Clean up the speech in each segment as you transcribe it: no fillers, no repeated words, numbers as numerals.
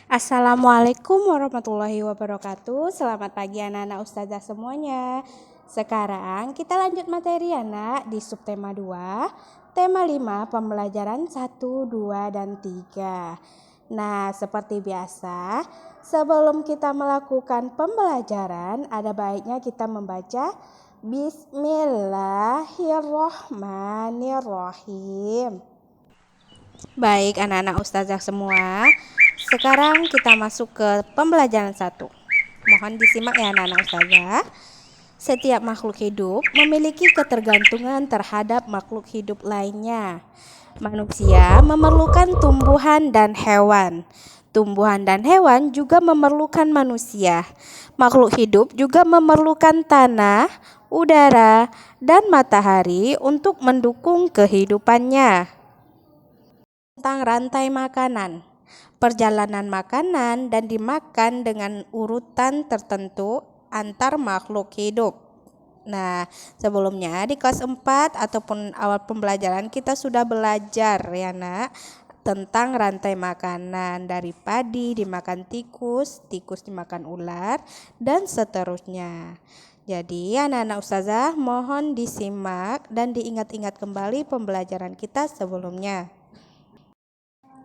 Assalamualaikum warahmatullahi wabarakatuh. Selamat pagi anak-anak ustazah semuanya. Sekarang kita lanjut materi anak di subtema 2, tema 5, pembelajaran 1, 2, dan 3. Nah, seperti biasa, sebelum kita melakukan pembelajaran, ada baiknya kita membaca Bismillahirrohmanirrohim. Baik anak-anak ustazah semua, sekarang kita masuk ke pembelajaran 1. Mohon disimak ya anak-anak ustazah. Setiap makhluk hidup memiliki ketergantungan terhadap makhluk hidup lainnya. Manusia memerlukan tumbuhan dan hewan. Tumbuhan dan hewan juga memerlukan manusia. Makhluk hidup juga memerlukan tanah, udara, dan matahari untuk mendukung kehidupannya. Tentang rantai makanan. Perjalanan makanan dan dimakan dengan urutan tertentu antar makhluk hidup. Nah, sebelumnya di kelas 4 ataupun awal pembelajaran kita sudah belajar ya nak, tentang rantai makanan, dari padi dimakan tikus, tikus dimakan ular, dan seterusnya. Jadi anak-anak ustazah mohon disimak dan diingat-ingat kembali pembelajaran kita sebelumnya.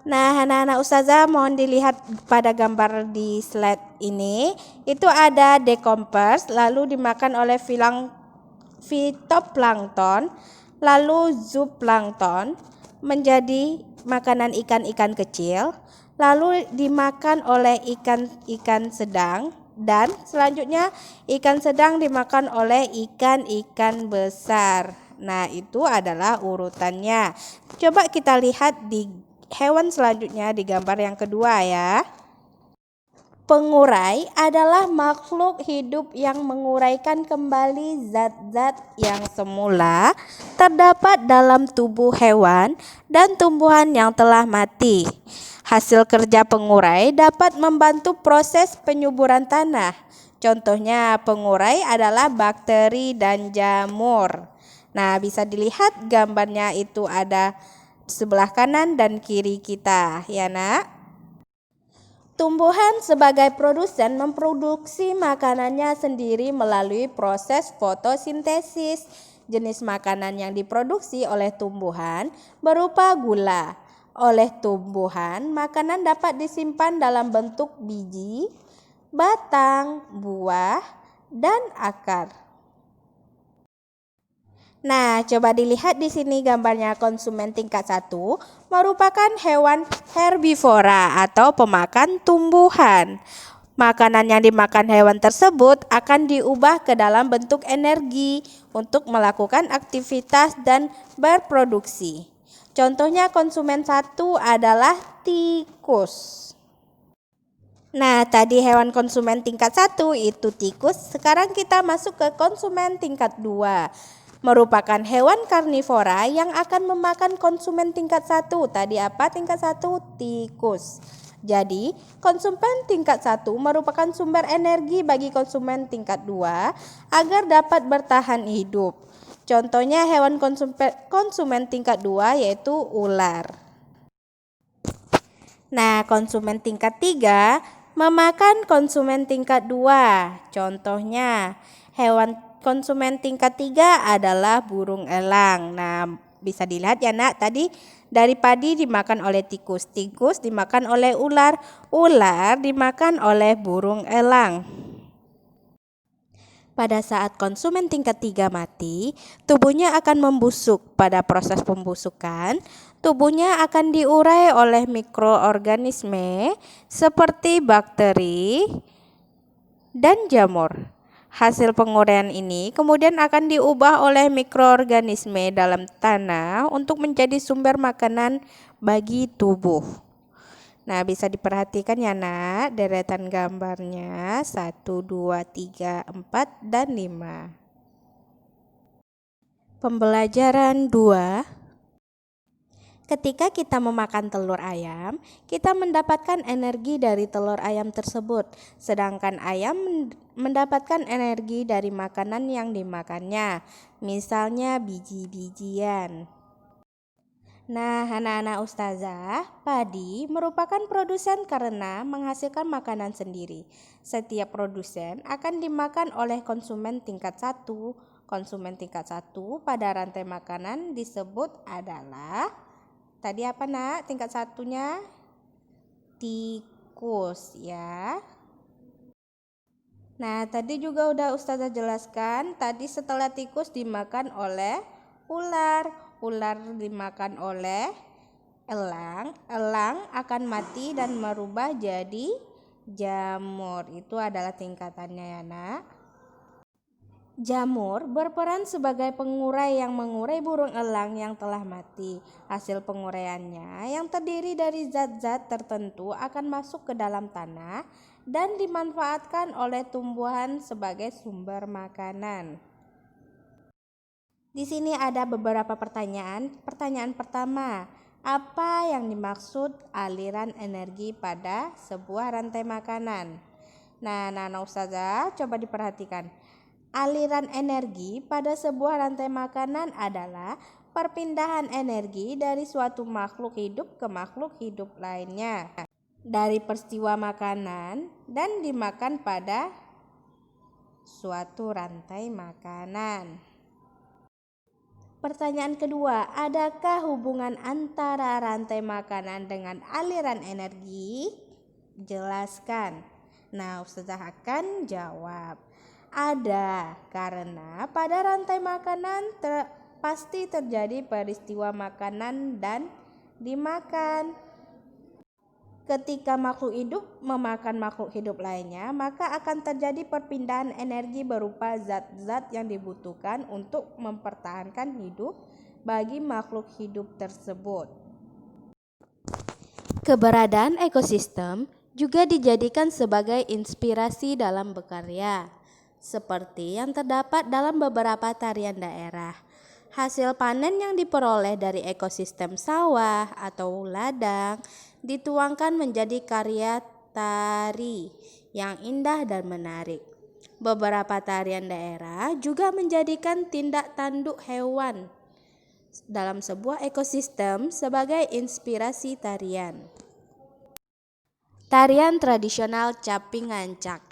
Nah, anak-anak ustazah mohon dilihat pada gambar di slide ini. Itu ada decompose, lalu dimakan oleh fitoplankton, lalu zooplankton menjadi makanan ikan-ikan kecil, lalu dimakan oleh ikan-ikan sedang, dan selanjutnya ikan sedang dimakan oleh ikan-ikan besar. Nah, itu adalah urutannya. Coba kita lihat di hewan selanjutnya di gambar yang kedua ya. Pengurai adalah makhluk hidup yang menguraikan kembali zat-zat yang semula terdapat dalam tubuh hewan dan tumbuhan yang telah mati. Hasil kerja pengurai dapat membantu proses penyuburan tanah. Contohnya pengurai adalah bakteri dan jamur. Nah, bisa dilihat gambarnya itu ada sebelah kanan dan kiri kita ya nak. Tumbuhan sebagai produsen memproduksi makanannya sendiri melalui proses fotosintesis. Jenis makanan yang diproduksi oleh tumbuhan berupa gula. Oleh tumbuhan, makanan dapat disimpan dalam bentuk biji, batang, buah, dan akar. Nah, coba dilihat di sini gambarnya. Konsumen tingkat 1 merupakan hewan herbivora atau pemakan tumbuhan. Makanan yang dimakan hewan tersebut akan diubah ke dalam bentuk energi untuk melakukan aktivitas dan berproduksi. Contohnya konsumen 1 adalah tikus. Nah, tadi hewan konsumen tingkat 1 itu tikus. Sekarang kita masuk ke konsumen tingkat 2. Merupakan hewan karnivora yang akan memakan konsumen tingkat 1. Tadi apa tingkat 1? Tikus. Jadi, konsumen tingkat 1 merupakan sumber energi bagi konsumen tingkat 2 agar dapat bertahan hidup. Contohnya hewan konsumen tingkat 2 yaitu ular. Nah, konsumen tingkat 3 memakan konsumen tingkat 2. Contohnya hewan konsumen tingkat 3 adalah burung elang. Nah, bisa dilihat ya nak, tadi dari padi dimakan oleh tikus, tikus dimakan oleh ular, ular dimakan oleh burung elang. Pada saat konsumen tingkat 3 mati, tubuhnya akan membusuk. Pada proses pembusukan, tubuhnya akan diurai oleh mikroorganisme seperti bakteri dan jamur. Hasil penguraian ini kemudian akan diubah oleh mikroorganisme dalam tanah untuk menjadi sumber makanan bagi tubuh. Nah, bisa diperhatikan ya nak, deretan gambarnya 1, 2, 3, 4, dan 5. Pembelajaran 2. Ketika kita memakan telur ayam, kita mendapatkan energi dari telur ayam tersebut, sedangkan ayam mendapatkan energi dari makanan yang dimakannya, misalnya biji-bijian. Nah, anak-anak ustazah, padi merupakan produsen karena menghasilkan makanan sendiri. Setiap produsen akan dimakan oleh konsumen tingkat satu. Konsumen tingkat satu pada rantai makanan disebut adalah, tadi apa nak tingkat satunya? Tikus ya. Nah, tadi juga udah ustazah jelaskan, tadi setelah tikus dimakan oleh ular, ular dimakan oleh elang, elang akan mati dan merubah jadi jamur. Itu adalah tingkatannya ya nak. Jamur berperan sebagai pengurai yang mengurai burung elang yang telah mati. Hasil penguraiannya yang terdiri dari zat-zat tertentu akan masuk ke dalam tanah dan dimanfaatkan oleh tumbuhan sebagai sumber makanan. Di sini ada beberapa pertanyaan. Pertanyaan pertama, apa yang dimaksud aliran energi pada sebuah rantai makanan? Nah, Nana Ustazah, coba diperhatikan. Aliran energi pada sebuah rantai makanan adalah perpindahan energi dari suatu makhluk hidup ke makhluk hidup lainnya. Dari peristiwa makanan dan dimakan pada suatu rantai makanan. Pertanyaan kedua, adakah hubungan antara rantai makanan dengan aliran energi? Jelaskan. Nah, Ustazah akan jawab. Ada, karena pada rantai makanan pasti terjadi peristiwa makanan dan dimakan. Ketika makhluk hidup memakan makhluk hidup lainnya, maka akan terjadi perpindahan energi berupa zat-zat yang dibutuhkan untuk mempertahankan hidup bagi makhluk hidup tersebut. Keberadaan ekosistem juga dijadikan sebagai inspirasi dalam berkarya, seperti yang terdapat dalam beberapa tarian daerah. Hasil panen yang diperoleh dari ekosistem sawah atau ladang dituangkan menjadi karya tari yang indah dan menarik. Beberapa tarian daerah juga menjadikan tindak tanduk hewan dalam sebuah ekosistem sebagai inspirasi tarian. Tarian tradisional Caping Ngancak.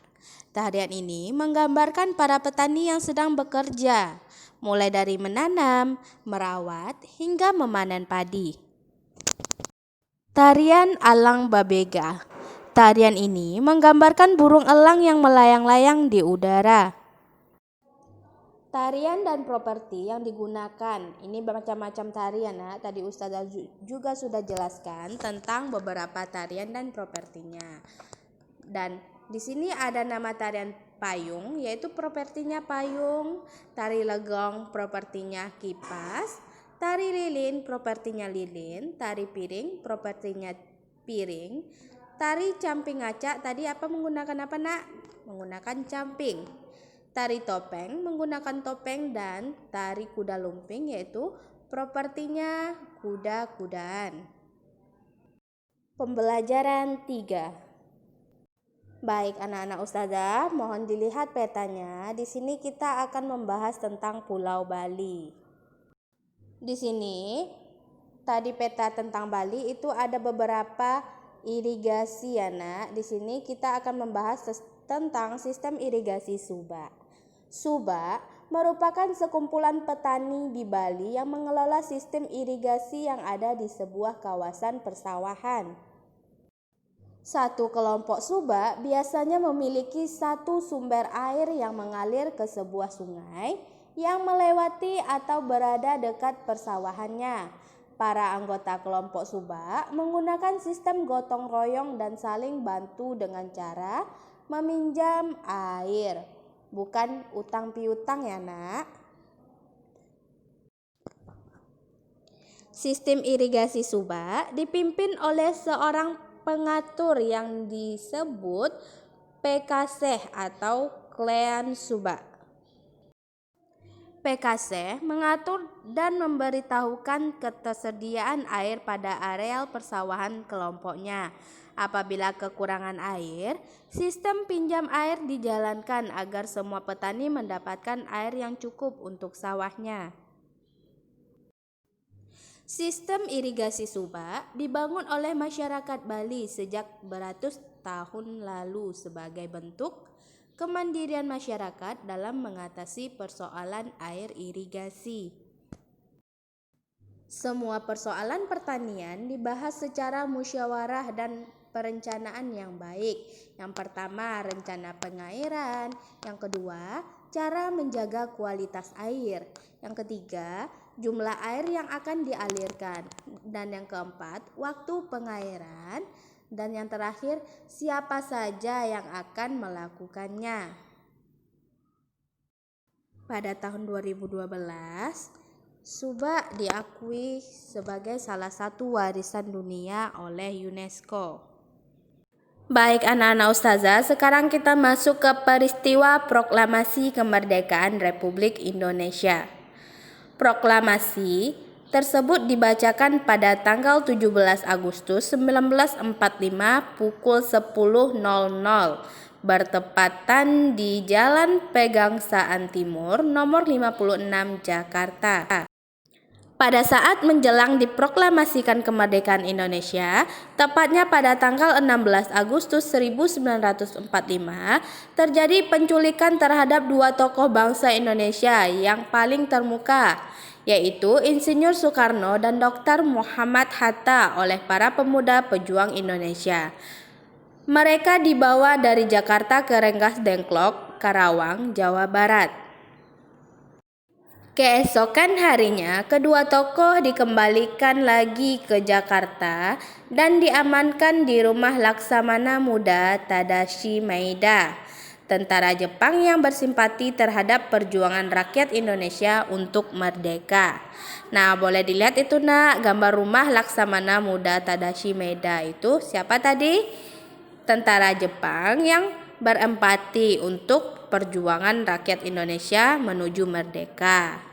Tarian ini menggambarkan para petani yang sedang bekerja, mulai dari menanam, merawat, hingga memanen padi. Tarian Alang Babega. Tarian ini menggambarkan burung elang yang melayang-layang di udara. Tarian dan properti yang digunakan. Ini macam-macam tarian ya. Tadi Ustazah juga sudah jelaskan tentang beberapa tarian dan propertinya. Dan di sini ada nama tarian payung, yaitu propertinya payung. Tari legong propertinya kipas. Tari lilin propertinya lilin. Tari piring propertinya piring. Tari camping ngacak tadi apa menggunakan apa nak? Menggunakan camping. Tari topeng menggunakan topeng dan tari kuda lumping yaitu propertinya kuda-kudaan. Pembelajaran 3. Baik anak-anak ustazah, mohon dilihat petanya. Di sini kita akan membahas tentang Pulau Bali. Di sini tadi peta tentang Bali itu ada beberapa irigasi ya nak. Di sini kita akan membahas tentang sistem irigasi Subak. Subak merupakan sekumpulan petani di Bali yang mengelola sistem irigasi yang ada di sebuah kawasan persawahan. Satu kelompok subak biasanya memiliki satu sumber air yang mengalir ke sebuah sungai yang melewati atau berada dekat persawahannya. Para anggota kelompok subak menggunakan sistem gotong royong dan saling bantu dengan cara meminjam air. Bukan utang piutang ya nak. Sistem irigasi subak dipimpin oleh seorang pengatur yang disebut PKC atau Klean Subak. PKC mengatur dan memberitahukan ketersediaan air pada areal persawahan kelompoknya. Apabila kekurangan air, sistem pinjam air dijalankan agar semua petani mendapatkan air yang cukup untuk sawahnya. Sistem irigasi Subak dibangun oleh masyarakat Bali sejak beratus tahun lalu sebagai bentuk kemandirian masyarakat dalam mengatasi persoalan air irigasi. Semua persoalan pertanian dibahas secara musyawarah dan perencanaan yang baik. Yang pertama, rencana pengairan. Yang kedua, cara menjaga kualitas air. Yang ketiga, jumlah air yang akan dialirkan. Dan yang keempat, waktu pengairan. Dan yang terakhir, siapa saja yang akan melakukannya. Pada tahun 2012, Subak diakui sebagai salah satu warisan dunia oleh UNESCO. Baik anak-anak ustazah, sekarang kita masuk ke peristiwa Proklamasi Kemerdekaan Republik Indonesia. Proklamasi tersebut dibacakan pada tanggal 17 Agustus 1945 pukul 10.00 bertepatan di Jalan Pegangsaan Timur nomor 56 Jakarta. Pada saat menjelang diproklamasikan kemerdekaan Indonesia, tepatnya pada tanggal 16 Agustus 1945, terjadi penculikan terhadap dua tokoh bangsa Indonesia yang paling termuka, yaitu Insinyur Soekarno dan Dr. Muhammad Hatta oleh para pemuda pejuang Indonesia. Mereka dibawa dari Jakarta ke Rengas Dengklok, Karawang, Jawa Barat. Keesokan harinya, kedua tokoh dikembalikan lagi ke Jakarta dan diamankan di rumah Laksamana Muda Tadashi Maeda, tentara Jepang yang bersimpati terhadap perjuangan rakyat Indonesia untuk merdeka. Nah, boleh dilihat itu nak, gambar rumah Laksamana Muda Tadashi Maeda itu siapa tadi? Tentara Jepang yang berempati untuk perjuangan rakyat Indonesia menuju merdeka.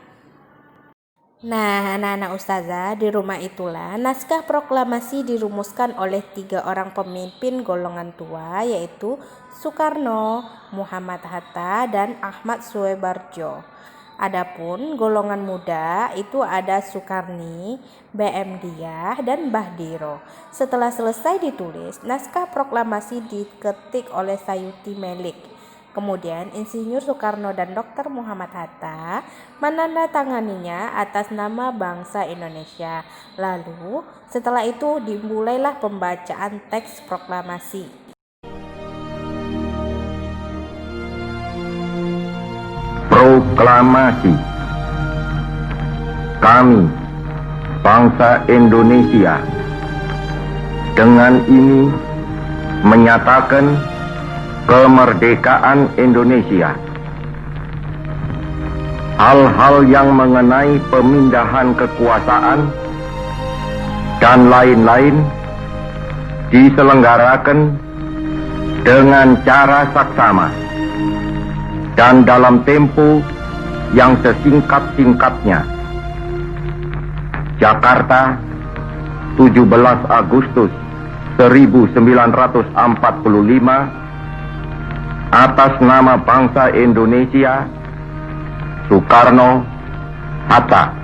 Nah, anak-anak ustazah, di rumah itulah naskah proklamasi dirumuskan oleh 3 orang pemimpin golongan tua, yaitu Soekarno, Muhammad Hatta, dan Ahmad Suebardjo. Adapun golongan muda itu ada Sukarni, BM Diah, dan Bahdiro. Setelah selesai ditulis, naskah proklamasi diketik oleh Sayuti Melik. Kemudian Insinyur Soekarno dan Dr. Muhammad Hatta menandatanganinya atas nama bangsa Indonesia. Lalu setelah itu dimulailah pembacaan teks proklamasi. Proklamasi. Kami, bangsa Indonesia, dengan ini menyatakan kemerdekaan Indonesia. Hal-hal yang mengenai pemindahan kekuasaan dan lain-lain diselenggarakan dengan cara saksama dan dalam tempo yang sesingkat-singkatnya. Jakarta, 17 Agustus 1945, atas nama bangsa Indonesia, Soekarno, Hatta.